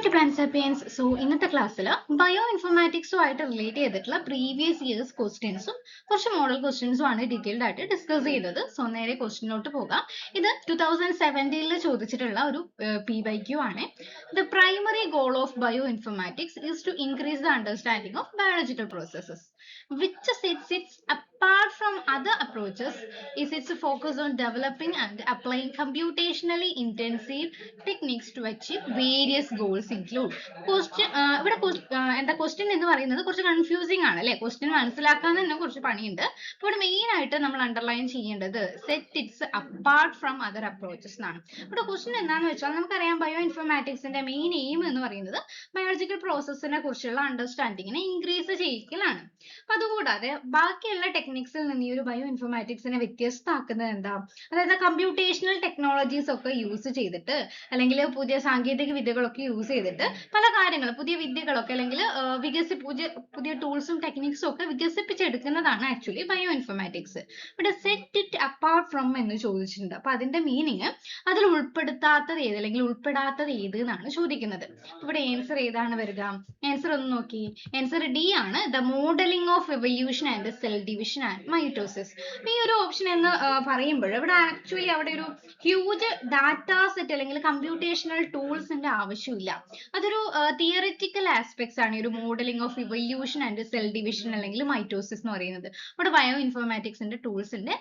To plan sapiens. So ഇന്നത്തെ ക്ലാസ്സിൽ bio ഇൻഫോർമാറ്റിക്സുമായിട്ട് relate ചെയ്തിട്ടുള്ള പ്രീവിയസ് ഇയേഴ്സ് ക്വസ്റ്റ്യൻസും കുറച്ച് മോഡൽ ക്വസ്റ്റ്യൻസും ആണ് ഡീറ്റെയിൽഡ് ആയിട്ട് ഡിസ്കസ് ചെയ്യുന്നത്. സോ നേരെ ക്വസ്റ്റ്യനിലോട്ട് പോകാം. ഇത് 2017 ചോദിച്ചിട്ടുള്ള ഒരു PYQ ആണ്. The primary goal of bioinformatics is to increase the understanding of biological processes which sets it apart from other approaches is its focus on developing and applying computationally intensive techniques to achieve various goals include question ഇവിടെ എന്താ question എന്ന് പറയുന്നത് കുറച്ച് confusing ആണ് അല്ലേ? Question മനസ്സിലാക്കാൻ തന്നെ കുറച്ച് പണിയുണ്ട്. അപ്പോൾ ഇവിടെ മെയിൻ ആയിട്ട് നമ്മൾ അണ്ടർലൈൻ ചെയ്യേണ്ടത് set it's apart from other approaches എന്നാണ്. ഇവിടെ ക്വസ്റ്റ്യൻ എന്താണെന്ന് വെച്ചാൽ നമുക്കറിയാം ബയോ ഇൻഫോർമാറ്റിക്സിന്റെ മെയിൻ എയിം എന്ന് പറയുന്നത് ബയോളജിക്കൽ പ്രോസസ്സിനെ കുറിച്ചുള്ള അണ്ടർസ്റ്റാൻഡിങ്ങിനെ ഇൻക്രീസ് ചെയ്യിക്കലാണ്. അപ്പൊ അതുകൂടാതെ ബാക്കിയുള്ള ടെക്നിക്സിൽ നിന്ന് ഈ ഒരു ബയോ ഇൻഫോർമാറ്റിക്സിനെ വ്യത്യസ്തമാക്കുന്നത് എന്താ? അതായത് കമ്പ്യൂട്ടേഷണൽ ടെക്നോളജീസ് ഒക്കെ യൂസ് ചെയ്തിട്ട് അല്ലെങ്കിൽ പുതിയ സാങ്കേതിക വിദ്യകളൊക്കെ യൂസ് ചെയ്തിട്ട് പല കാര്യങ്ങൾ പുതിയ വിദ്യകളൊക്കെ അല്ലെങ്കിൽ പുതിയ ടൂൾസും ടെക്നിക്സും ഒക്കെ വികസിപ്പിച്ചെടുക്കുന്നതാണ് ആക്ച്വലി ബയോ ഇൻഫോർമാറ്റിക്സ്. ഇവിടെ സെറ്റ് ഇറ്റ് അപ്പാർട്ട് ഫ്രം എന്ന് ചോദിച്ചിട്ടുണ്ട്. അപ്പൊ അതിന്റെ മീനിങ് അതിൽ ഉൾപ്പെടുത്താത്തത് ഏത് അല്ലെങ്കിൽ ഉൾപ്പെടാത്തത് ഏത് എന്നാണ് ചോദിക്കുന്നത്. ഇവിടെ ആൻസർ ഏതാണ് വരിക? ആൻസർ ഒന്ന് നോക്കി. ആൻസർ ഡി ആണ്. The modelling of evolution and cell division and mitosis. ഈ ഒരു ഓപ്ഷൻ എന്ന് പറയുമ്പോൾ ഇവിടെ ആക്ച്വലി അവിടെ ഒരു ഹ്യൂജ് ഡാറ്റാ സെറ്റ് അല്ലെങ്കിൽ കമ്പ്യൂട്ടേഷണൽ ടൂൾസിന്റെ ആവശ്യമില്ല. അതൊരു തിയറിറ്റിക്കൽ ആസ്പെക്ട്സ് ആണ് ഈ ഒരു modelling of evolution and cell division അല്ലെങ്കിൽ മൈറ്റോസിസ് എന്ന് പറയുന്നത്. ഇവിടെ ബയോ ഇൻഫോർമാറ്റിക്സിന്റെ ടൂൾസിന്റെ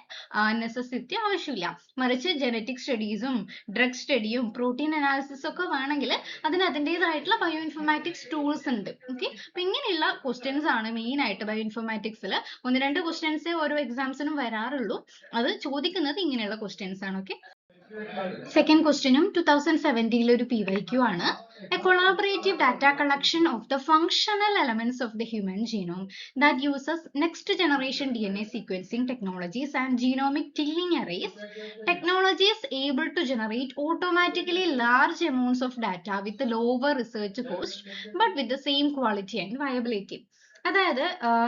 നെസസിറ്റി ആവശ്യമില്ല. മറിച്ച് ജനറ്റിക് സ്റ്റഡീസും ഡ്രഗ് സ്റ്റഡിയും പ്രോട്ടീൻ അനാലിസിസ് ഒക്കെ വേണമെങ്കിൽ അതിന് അതിൻ്റെതായിട്ടുള്ള ബയോ ഇൻഫോർമാറ്റിക്സ് ടൂൾസ് ഉണ്ട്. ഓക്കെ, അപ്പൊ ഇങ്ങനെയുള്ള ക്വസ്റ്റ്യൻസ് ആണ് മെയിൻ ആയിട്ട് ബയോ ഇൻഫോർമാറ്റിക്സിൽ. ഒന്ന് രണ്ട് ക്വസ്റ്റ്യൻസേ ഓരോ എക്സാംസിനും വരാറുള്ളൂ. അത് ചോദിക്കുന്നത് ഇങ്ങനെയുള്ള ക്വസ്റ്റ്യൻസ് ആണ്. ഓക്കെ, സെക്കൻഡ് ക്വസ്റ്റ്യനും 2017 ഒരു PYQ ആണ്. A collaborative data collection of the functional elements of the human genome that uses next generation DNA sequencing technologies and genomic tiling arrays technologies able to generate automatically large amounts of data with lower research cost but with the same quality and viability. അതായത്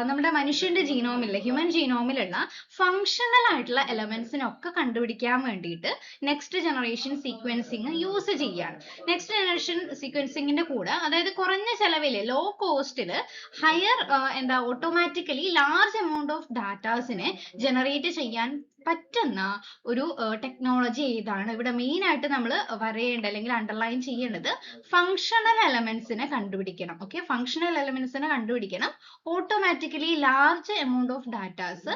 നമ്മുടെ മനുഷ്യന്റെ ജീനോമിലെ human ജീനോമിലുള്ള functional ആയിട്ടുള്ള എലമെന്റ്സിനൊക്കെ കണ്ടുപിടിക്കാൻ വേണ്ടിയിട്ട് next generation sequencing use ചെയ്യാണ്. Next generation സീക്വൻസിങ്ങിന്റെ കൂടെ അതായത് കുറഞ്ഞ ചെലവില് ലോ കോസ്റ്റില് higher automatically large amount of ഡാറ്റാസിനെ ജനറേറ്റ് ചെയ്യാൻ പറ്റുന്ന ഒരു ടെക്നോളജി ഏതാണ്? ഇവിടെ മെയിൻ ആയിട്ട് നമ്മൾ വരേണ്ട അല്ലെങ്കിൽ അണ്ടർലൈൻ ചെയ്യേണ്ടത് ഫങ്ഷണൽ എലമെന്റ്സിനെ കണ്ടുപിടിക്കണം. ഓക്കെ, ഫങ്ഷണൽ എലമെന്റ്സിനെ കണ്ടുപിടിക്കണം. Automatically large amount of datas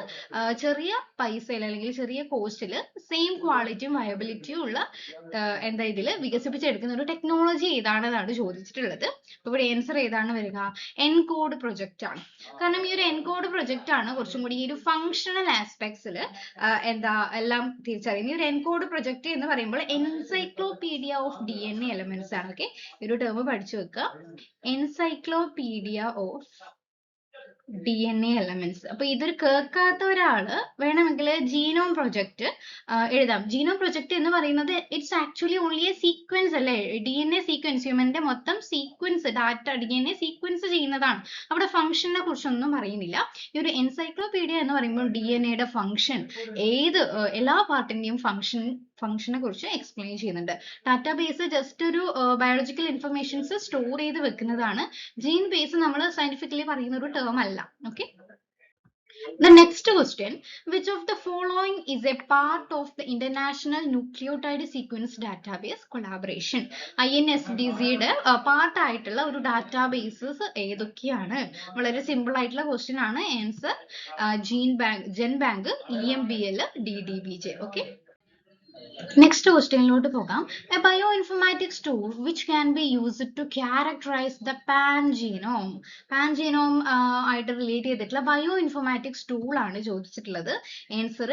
ചെറിയ പൈസയിൽ അല്ലെങ്കിൽ ചെറിയ കോസ്റ്റിൽ സെയിം ക്വാളിറ്റിയും വയബിലിറ്റിയും ഉള്ള ഇതിൽ വികസിപ്പിച്ചെടുക്കുന്ന ഒരു ടെക്നോളജി ഏതാണെന്നാണ് ചോദിച്ചിട്ടുള്ളത്. അപ്പൊ ഇവിടെ ആൻസർ ഏതാണ് വരിക? എൻകോഡ് പ്രൊജക്റ്റ് ആണ്. കാരണം ഈ ഒരു എൻകോഡ് പ്രൊജക്റ്റ് ആണ് കുറച്ചും കൂടി ഈ ഒരു ഫങ്ഷണൽ ആസ്പെക്ട്സിൽ എല്ലാം തിരിച്ചറിയുന്നത്. ഈ ഒരു എൻകോഡ് പ്രൊജക്റ്റ് എന്ന് പറയുമ്പോൾ എൻസൈക്ലോപീഡിയ ഓഫ് DNA എലമെന്റ്സ് ആണ്. ഓക്കെ, ഈ ഒരു ടേം പഠിച്ചു വെക്കുക. Encyclopedia of DNA elements. അപ്പൊ ഇതൊരു കേൾക്കാത്ത ഒരാള് വേണമെങ്കിൽ ജീനോം പ്രൊജക്റ്റ് എഴുതാം. ജീനോം പ്രൊജക്റ്റ് എന്ന് പറയുന്നത് it's actually only a sequence അല്ലേ? DNA സീക്വൻസ്, ഹ്യൂമന്റെ മൊത്തം സീക്വൻസ് DNA സീക്വൻസ് ചെയ്യുന്നതാണ്. അവിടെ ഫംഗ്ഷനെ കുറിച്ചൊന്നും പറയുന്നില്ല. ഈ ഒരു എൻസൈക്ലോപീഡിയ എന്ന് പറയുമ്പോൾ DNAയുടെ ഫംഗ്ഷൻ എല്ലാ പാർട്ടിന്റെയും ഫംഗ്ഷനെ കുറിച്ച് എക്സ്പ്ലെയിൻ ചെയ്യുന്നുണ്ട്. ഡാറ്റാബേസ് ജസ്റ്റ് ഒരു ബയോളജിക്കൽ ഇൻഫർമേഷൻസ് സ്റ്റോർ ചെയ്ത് വെക്കുന്നതാണ്. ജീൻ ബേസ് നമ്മൾ സയന്റിഫിക്കലി പറയുന്ന ഒരു ടേം അല്ല. Okay, the next question, which of the following is a part of the International Nucleotide Sequence Database Collaboration? INSDC യുടെ പാർട്ട് ആയിട്ടുള്ള ഒരു ഡാറ്റാബേസസ് ഏതൊക്കെയാണ്? വളരെ സിമ്പിൾ ആയിട്ടുള്ള ക്വസ്റ്റ്യൻ ആണ്. Answer GenBank, EMBL, DDBJ. Okay, next ക്വസ്റ്റ്യനിലോട്ട് പോകാം. A bioinformatics tool which can be used to characterize the pangenome ആയിട്ട് relate ചെയ്തിട്ടുള്ള ബയോ ഇൻഫോർമാറ്റിക്സ് ടൂൾ ആണ് ചോദിച്ചിട്ടുള്ളത്. ആൻസർ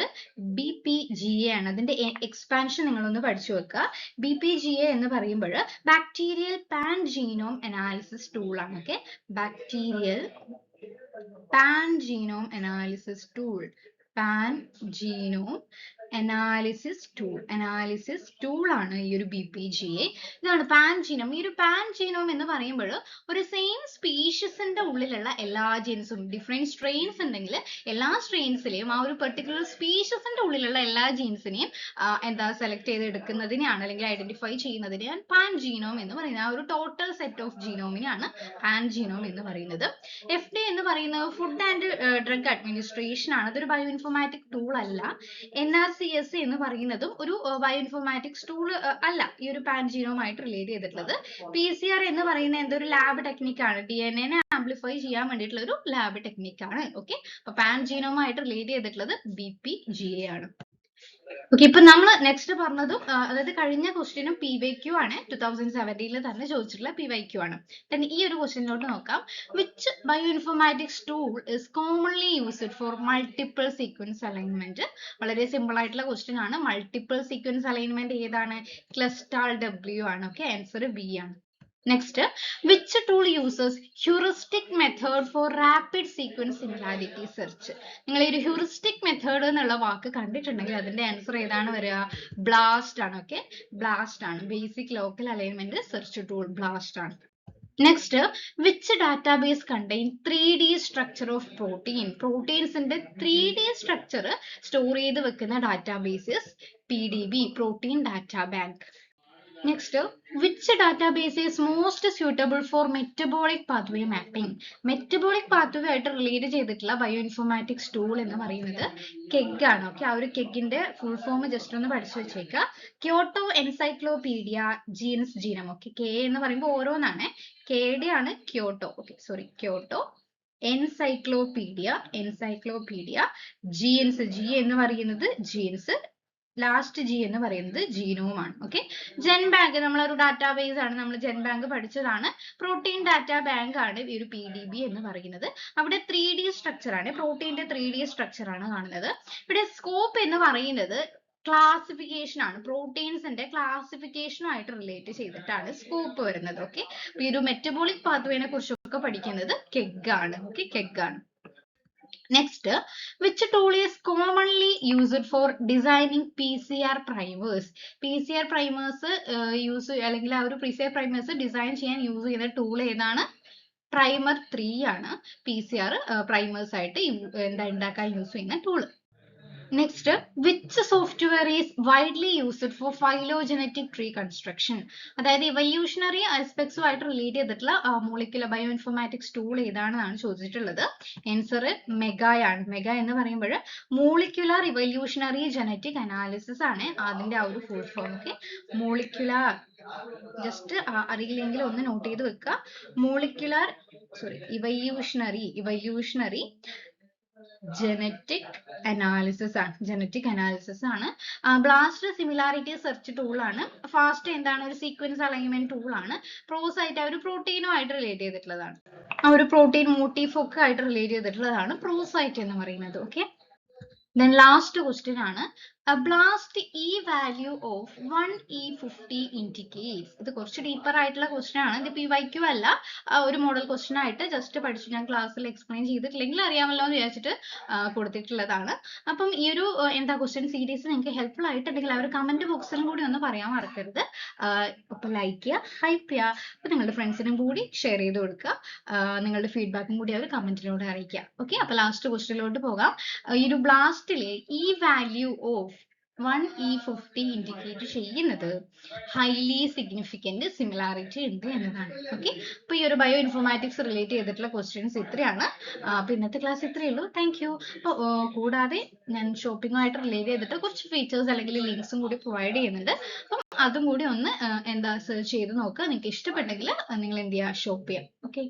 BPGA ആണ്. അതിന്റെ എക്സ്പാൻഷൻ നിങ്ങളൊന്ന് പഠിച്ചു വെക്കുക. BPGA എന്ന് പറയുമ്പോൾ ബാക്ടീരിയൽ പാൻജീനോം അനാലിസിസ് ടൂൾ ആണ്. Okay, bacterial pangenome analysis tool. Pan genome analysis tool ആണ് ഈ ഒരു BPGA. ഇതാണ് പാൻ ജീനോം. ഈ ഒരു പാൻ ജീനോം എന്ന് പറയുമ്പോൾ ഒരു സെയിം സ്പീഷീസിന്റെ ഉള്ളിലുള്ള എല്ലാ ജീൻസും ഡിഫറെന്റ് സ്ട്രെയിൻസ് ഉണ്ടെങ്കിൽ എല്ലാ സ്ട്രെയിൻസിലെയും ആ ഒരു പെർട്ടിക്കുലർ സ്പീഷീസിന്റെ ഉള്ളിലുള്ള എല്ലാ ജീൻസിനെയും എന്താ സെലക്ട് ചെയ്ത് എടുക്കുന്നതിനെയാണ് അല്ലെങ്കിൽ ഐഡന്റിഫൈ ചെയ്യുന്നതിനെയാണ് പാൻ ജീനോം എന്ന് പറയുന്നത്. ആ ഒരു ടോട്ടൽ സെറ്റ് ഓഫ് ജീനോമിനെയാണ് പാൻ ജീനോം എന്ന് പറയുന്നത്. FDA എന്ന് പറയുന്നത് ഫുഡ് ആൻഡ് ഡ്രഗ് അഡ്മിനിസ്ട്രേഷൻ ആണ്. അതൊരു ബയോ ഇൻഫോർമാറ്റിക് ടൂൾ അല്ല. NRCS എന്ന് പറയുന്നതും ഒരു ബയോ ഇൻഫോർമാറ്റിക്സ് ടൂൾ അല്ല ഈ ഒരു പാൻ ജീനോമായിട്ട് റിലേറ്റ് ചെയ്തിട്ടുള്ളത്. PCR എന്ന് പറയുന്ന എന്തൊരു ലാബ് ടെക്നിക്കാണ്. DNA ആംപ്ലിഫൈ ചെയ്യാൻ വേണ്ടിയിട്ടുള്ള ഒരു ലാബ് ടെക്നിക്കാണ്. ഓക്കെ, അപ്പൊ പാൻ ജീനോമായിട്ട് റിലേറ്റ് ചെയ്തിട്ടുള്ളത് BPGA ആണ്. ഓക്കെ, ഇപ്പൊ നമ്മൾ നെക്സ്റ്റ് പറഞ്ഞതും അതായത് കഴിഞ്ഞ ക്വസ്റ്റ്യനും PYQ ആണ്. 2017 തന്നെ ചോദിച്ചിട്ടുള്ള PYQ ആണ്. then ഈ ഒരു ക്വസ്റ്റ്യനിലോട്ട് നോക്കാം. which bioinformatics tool is commonly used for multiple sequence alignment? വളരെ സിമ്പിൾ ആയിട്ടുള്ള ക്വസ്റ്റ്യൻ ആണ്. മൾട്ടിപ്പിൾ സീക്വൻസ് അലൈൻമെന്റ് ഏതാണ്? ക്ലസ്റ്റാൾ W ആണ്. ഓക്കെ, ആൻസർ B ആണ്. Next, which tool uses heuristic method for rapid sequence similarity search? നിങ്ങൾ ഈ ഒരു heuristic method എന്നുള്ള വാക്ക് കണ്ടിട്ടുണ്ടെങ്കിൽ അതിന്റെ ആൻസർ ഏതാണ് വരിക? BLAST ആണ്. ഓക്കെ, BLAST ആണ്. Basic local alignment search tool BLAST ആണ്. Next, which database contain 3D structure of protein? Proteins ന്റെ 3D structure store ചെയ്ത് വെക്കുന്ന database is PDB, Protein Data Bank. Next, which database is most suitable for metabolic pathway mapping? Metabolic pathway ആയിട്ട് relate ചെയ്തിട്ടുള്ള bio informatics tool എന്ന് പറയുന്നത് KEGG ആണ്. Okay, ആ ഒരു KEGGിന്റെ ഫുൾ ഫോം ജസ്റ്റ് ഒന്ന് പഠിച്ചു വെച്ചേക്കുക. Kyoto encyclopedia genes genome. Okay, K എന്ന് പറയുമ്പോൾ ഓരോന്നാണ്. KD ആണ് Kyoto. Okay, sorry, Kyoto encyclopedia genes. G എന്ന് പറയുന്നത് ജീൻസ്, ലാസ്റ്റ് G എന്ന് പറയുന്നത് ജീനോം ആണ്. ഓക്കെ, ജെൻബാങ്ക് നമ്മളൊരു ഡാറ്റാബേസ് ആണ്. നമ്മൾ ജെൻബാങ്ക് പഠിച്ചതാണ്. പ്രോട്ടീൻ ഡാറ്റാ ബാങ്ക് ആണ് ഈ ഒരു PDB എന്ന് പറയുന്നത്. അവിടെ 3D സ്ട്രക്ചർ ആണ്, പ്രോട്ടീന്റെ 3D സ്ട്രക്ചർ ആണ് കാണുന്നത്. ഇവിടെ സ്കോപ്പ് എന്ന് പറയുന്നത് ക്ലാസിഫിക്കേഷൻ ആണ്. പ്രോട്ടീൻസിന്റെ ക്ലാസിഫിക്കേഷനുമായിട്ട് റിലേറ്റ് ചെയ്തിട്ടാണ് സ്കോപ്പ് വരുന്നത്. ഓക്കെ, ഈ ഒരു മെറ്റബോളിക് പാത്വേനെ കുറിച്ചൊക്കെ പഠിക്കുന്നത് KEGG ആണ്. ഓക്കെ, KEGG ആണ്. Next, which tool is commonly used for designing PCR primers? PCR primers use അല്ലെങ്കിൽ ആ ഒരു PCR primers ഡിസൈൻ ചെയ്യാൻ യൂസ് ചെയ്യുന്ന ടൂൾ ഏതാണ്? Primer 3 ആണ്. PCR primers ആയിട്ട് ഉണ്ടാക്കാൻ യൂസ് ചെയ്യുന്ന tool. Next, which software is widely used for phylogenetic tree construction? അതായത് evolutionary aspects ആയിട്ട് റിലേറ്റ് ചെയ്തിട്ടുള്ള മോളിക്യുലർ ബയോ ഇൻഫോർമാറ്റിക്സ് ടൂൾ ഏതാണെന്നാണ് ചോദിച്ചിട്ടുള്ളത്. ആൻസർ മെഗ ആണ്. മെഗ എന്ന് പറയുമ്പോൾ മോളിക്യുലർ ഇവല്യൂഷണറി ജനറ്റിക് അനാലിസിസ് ആണ് അതിന്റെ ആ ഒരു full form. Okay, molecular just അറിയില്ലെങ്കിൽ ഒന്ന് നോട്ട് ചെയ്ത് വെക്കുക. മോളിക്യുലർ ഇവല്യൂഷണറി ജനറ്റിക് അനാലിസിസ് ആണ്. ബ്ലാസ്റ്റ് സിമിലാരിറ്റി സെർച്ച് ടൂൾ ആണ്. ഫാസ്റ്റ് എന്താണ്? ഒരു സീക്വൻസ് അലൈൻമെന്റ് ടൂൾ ആണ്. പ്രോസ് ആയിട്ട് ഒരു പ്രോട്ടീനുമായിട്ട് റിലേറ്റ് ചെയ്തിട്ടുള്ളതാണ്. ആ ഒരു പ്രോട്ടീൻ മോട്ടീഫ് ഒക്കെ ആയിട്ട് റിലേറ്റ് ചെയ്തിട്ടുള്ളതാണ് പ്രോസൈറ്റ് എന്ന് പറയുന്നത്. ഓക്കെ, then last question ആണ് blast E value of 1E50 indicates. ഇത് കുറച്ച് ഡീപ്പർ ആയിട്ടുള്ള ക്വസ്റ്റ്യൻ ആണ്. ഇത് PYQ അല്ല, ഒരു മോഡൽ ക്വസ്റ്റ്യൻ ആയിട്ട് ജസ്റ്റ് പഠിച്ചു. ഞാൻ ക്ലാസ്സിൽ എക്സ്പ്ലെയിൻ ചെയ്തിട്ടില്ലെങ്കിൽ അറിയാമല്ലോ എന്ന് വിചാരിച്ചിട്ട് കൊടുത്തിട്ടുള്ളതാണ്. അപ്പം ഈ ഒരു എന്താ ക്വസ്റ്റ്യൻ സീരീസ് നിങ്ങൾക്ക് ഹെൽപ്ഫുൾ ആയിട്ടുണ്ടെങ്കിൽ ആ ഒരു കമന്റ് ബോക്സിലും കൂടി ഒന്ന് പറയാൻ മറക്കരുത്. അപ്പൊ ലൈക്ക് ചെയ്യുക, ഹൈപ്പ് ചെയ്യുക, അപ്പൊ നിങ്ങളുടെ ഫ്രണ്ട്സിനും കൂടി ഷെയർ ചെയ്ത് കൊടുക്കുക. നിങ്ങളുടെ ഫീഡ്ബാക്കും കൂടി അവർ കമന്റിലൂടെ അറിയിക്കുക. ഓക്കെ, അപ്പൊ ലാസ്റ്റ് ക്വസ്റ്റ്യനിലോട്ട് പോകാം. ഈ ഒരു ബ്ലാസ്റ്റിലെ ഈ വാല്യൂ ഓഫ് 1E50 ഇൻഡിക്കേറ്റ് ചെയ്യുന്നത് ഹൈലി സിഗ്നിഫിക്കന്റ് സിമിലാരിറ്റി ഉണ്ട് എന്നതാണ്. ഓക്കെ, അപ്പൊ ഈ ഒരു ബയോ ഇൻഫോർമാറ്റിക്സ് റിലേറ്റ് ചെയ്തിട്ടുള്ള ക്വസ്റ്റ്യൻസ് ഇത്രയാണ്. അപ്പൊ ഇന്നത്തെ ക്ലാസ് ഇത്രയേ ഉള്ളൂ. Thank you. അപ്പോൾ കൂടാതെ ഞാൻ ഷോപ്പിംഗുമായിട്ട് റിലേറ്റ് ചെയ്തിട്ട് കുറച്ച് ഫീച്ചേഴ്സ് അല്ലെങ്കിൽ ലിങ്ക്സും കൂടി പ്രൊവൈഡ് ചെയ്യുന്നുണ്ട്. അപ്പം അതും കൂടി ഒന്ന് സെർച്ച് ചെയ്ത് നോക്കുക. നിങ്ങൾക്ക് ഇഷ്ടപ്പെട്ടെങ്കിൽ നിങ്ങൾ എന്ത് ചെയ്യുക, ഷോപ്പ് ചെയ്യാം. ഓക്കെ.